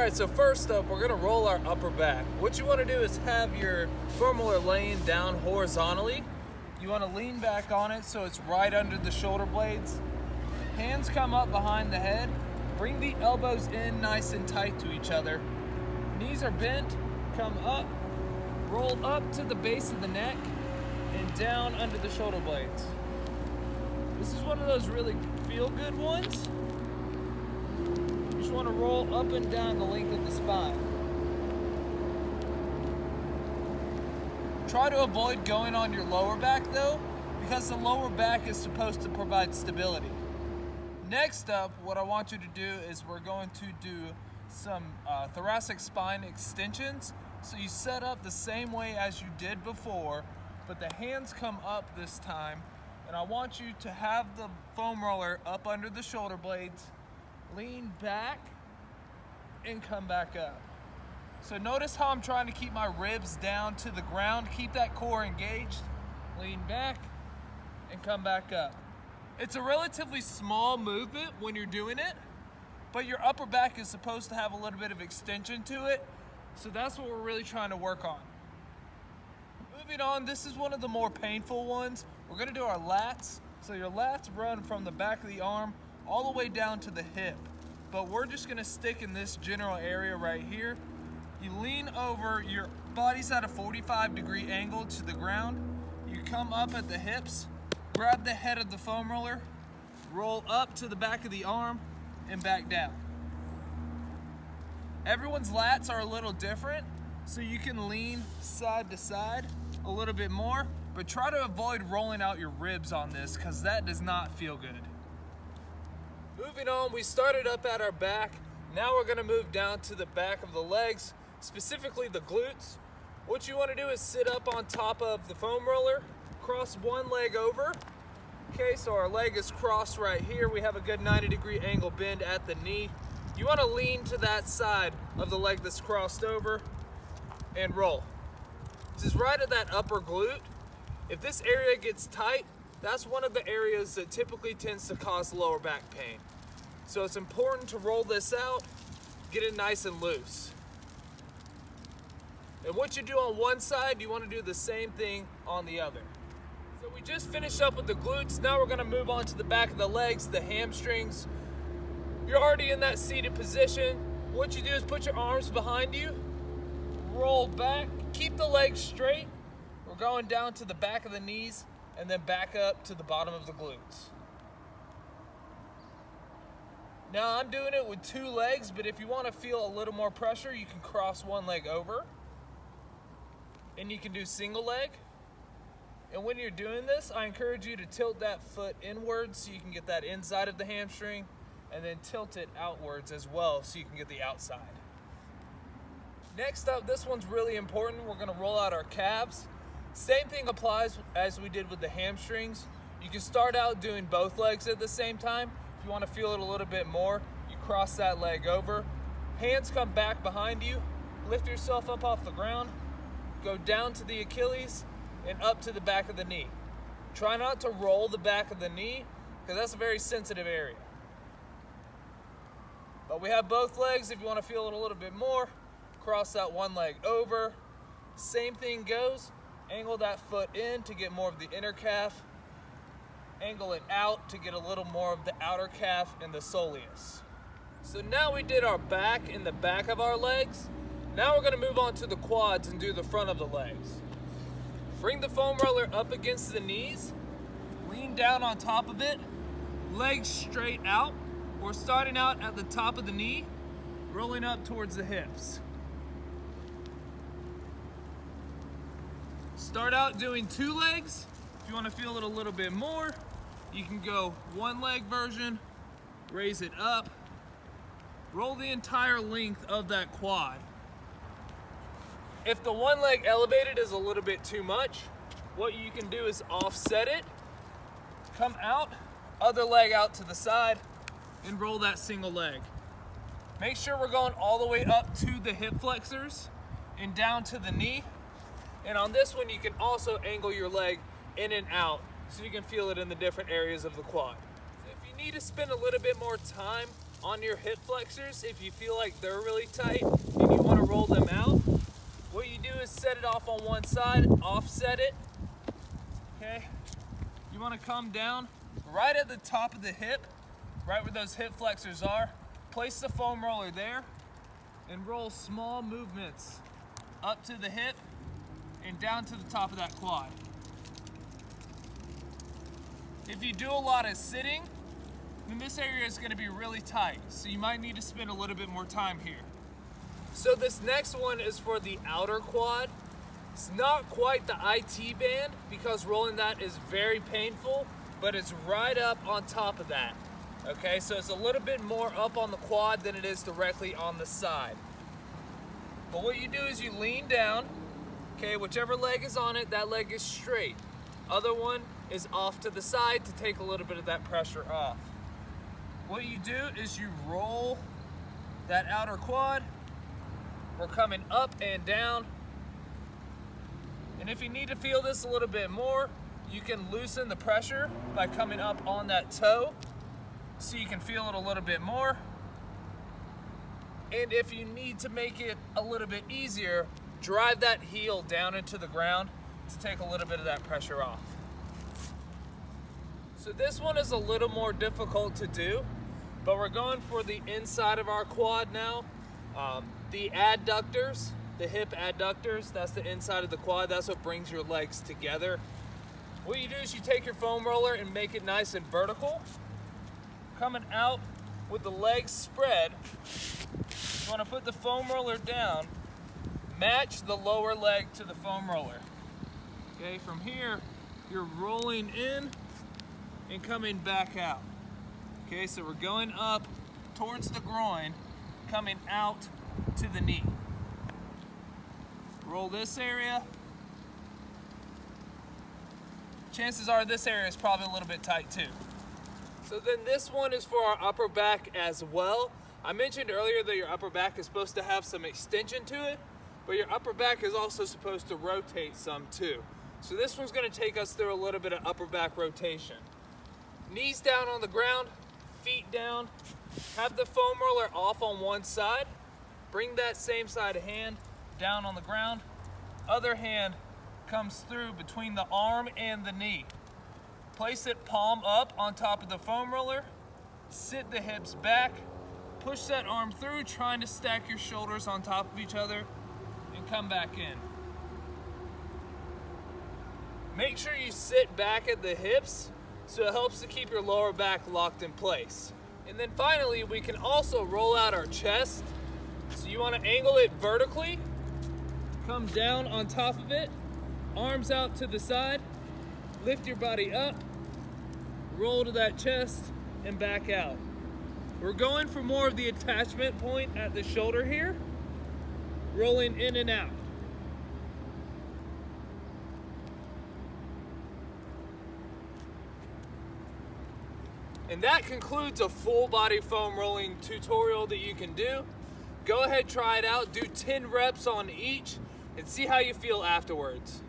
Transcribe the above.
Alright, so first up, we're gonna roll our upper back. What you wanna do is have your femoral laying down horizontally. You wanna lean back on it so it's right under the shoulder blades. Hands come up behind the head. Bring the elbows in nice and tight to each other. Knees are bent, come up, roll up to the base of the neck, and down under the shoulder blades. This is one of those really feel-good ones. You just want to roll up and down the length of the spine. Try to avoid going on your lower back though, because the lower back is supposed to provide stability. Next up, what I want you to do is we're going to do some thoracic spine extensions. So you set up the same way as you did before, but the hands come up this time. And I want you to have the foam roller up under the shoulder blades, lean back, and come back up. So notice how I'm trying to keep my ribs down to the ground, keep that core engaged, lean back, and come back up. It's a relatively small movement when you're doing it, but your upper back is supposed to have a little bit of extension to it, so that's what we're really trying to work on. Moving on, this is one of the more painful ones. We're gonna do our lats. So your lats run from the back of the arm all the way down to the hip, but we're just gonna stick in this general area right here. You lean over, your body's at a 45-degree angle to the ground. You come up at the hips, grab the head of the foam roller, roll up to the back of the arm, and back down. Everyone's lats are a little different, so you can lean side to side a little bit more, but try to avoid rolling out your ribs on this because that does not feel good. Moving on, we started up at our back. Now we're gonna move down to the back of the legs, specifically the glutes. What you wanna do is sit up on top of the foam roller, cross one leg over. Okay, so our leg is crossed right here. We have a good 90-degree angle bend at the knee. You wanna lean to that side of the leg that's crossed over and roll. This is right at that upper glute. If this area gets tight, that's one of the areas that typically tends to cause lower back pain. So it's important to roll this out, get it nice and loose. And what you do on one side, you wanna do the same thing on the other. So we just finished up with the glutes. Now we're gonna move on to the back of the legs, the hamstrings. You're already in that seated position. What you do is put your arms behind you, roll back, keep the legs straight. We're going down to the back of the knees and then back up to the bottom of the glutes. Now I'm doing it with two legs, but if you want to feel a little more pressure, you can cross one leg over and you can do single leg. And when you're doing this, I encourage you to tilt that foot inwards so you can get that inside of the hamstring, and then tilt it outwards as well so you can get the outside. Next up, this one's really important. We're gonna roll out our calves. Same thing applies as we did with the hamstrings. You can start out doing both legs at the same time. If you wanna feel it a little bit more, you cross that leg over. Hands come back behind you. Lift yourself up off the ground. Go down to the Achilles and up to the back of the knee. Try not to roll the back of the knee because that's a very sensitive area. But we have both legs. If you want to feel it a little bit more, cross that one leg over. Same thing goes. Angle that foot in to get more of the inner calf. Angle it out to get a little more of the outer calf and the soleus. So now we did our back and the back of our legs. Now we're going to move on to the quads and do the front of the legs. Bring the foam roller up against the knees. Lean down on top of it. Legs straight out. We're starting out at the top of the knee, rolling up towards the hips. Start out doing two legs. If you want to feel it a little bit more, you can go one leg version, raise it up, roll the entire length of that quad. If the one leg elevated is a little bit too much, what you can do is offset it, come out, other leg out to the side, and roll that single leg. Make sure we're going all the way up to the hip flexors and down to the knee. And on this one, you can also angle your leg in and out so you can feel it in the different areas of the quad. So if you need to spend a little bit more time on your hip flexors, if you feel like they're really tight and you want to roll them out, what you do is set it off on one side, offset it, okay? You want to come down right at the top of the hip, right where those hip flexors are, place the foam roller there, and roll small movements up to the hip and down to the top of that quad. If you do a lot of sitting, then this area is going to be really tight, so you might need to spend a little bit more time here. So this next one is for the outer quad. It's not quite the IT band because rolling that is very painful, but it's right up on top of that. Okay, so it's a little bit more up on the quad than it is directly on the side. But what you do is you lean down, okay, whichever leg is on it, that leg is straight. Other one is off to the side to take a little bit of that pressure off. What you do is you roll that outer quad. We're coming up and down. And if you need to feel this a little bit more, you can loosen the pressure by coming up on that toe so you can feel it a little bit more. And if you need to make it a little bit easier, drive that heel down into the ground to take a little bit of that pressure off. So this one is a little more difficult to do, but we're going for the inside of our quad now. The adductors, the hip adductors, that's the inside of the quad. That's what brings your legs together. What you do is you take your foam roller and make it nice and vertical. Coming out with the legs spread, you want to put the foam roller down, match the lower leg to the foam roller. Okay, from here, you're rolling in and coming back out. Okay, so we're going up towards the groin, coming out to the knee. Roll this area. Chances are this area is probably a little bit tight too. So then this one is for our upper back as well. I mentioned earlier that your upper back is supposed to have some extension to it, but your upper back is also supposed to rotate some too. So this one's going to take us through a little bit of upper back rotation. Knees down on the ground, feet down. Have the foam roller off on one side. Bring that same side of hand down on the ground. Other hand comes through between the arm and the knee. Place it palm up on top of the foam roller. Sit the hips back. Push that arm through, trying to stack your shoulders on top of each other and come back in. Make sure you sit back at the hips so it helps to keep your lower back locked in place. And then finally, we can also roll out our chest. So you want to angle it vertically, come down on top of it, arms out to the side, lift your body up, roll to that chest, and back out. We're going for more of the attachment point at the shoulder here, rolling in and out. And that concludes a full body foam rolling tutorial that you can do. Go ahead, try it out, do 10 reps on each, and see how you feel afterwards.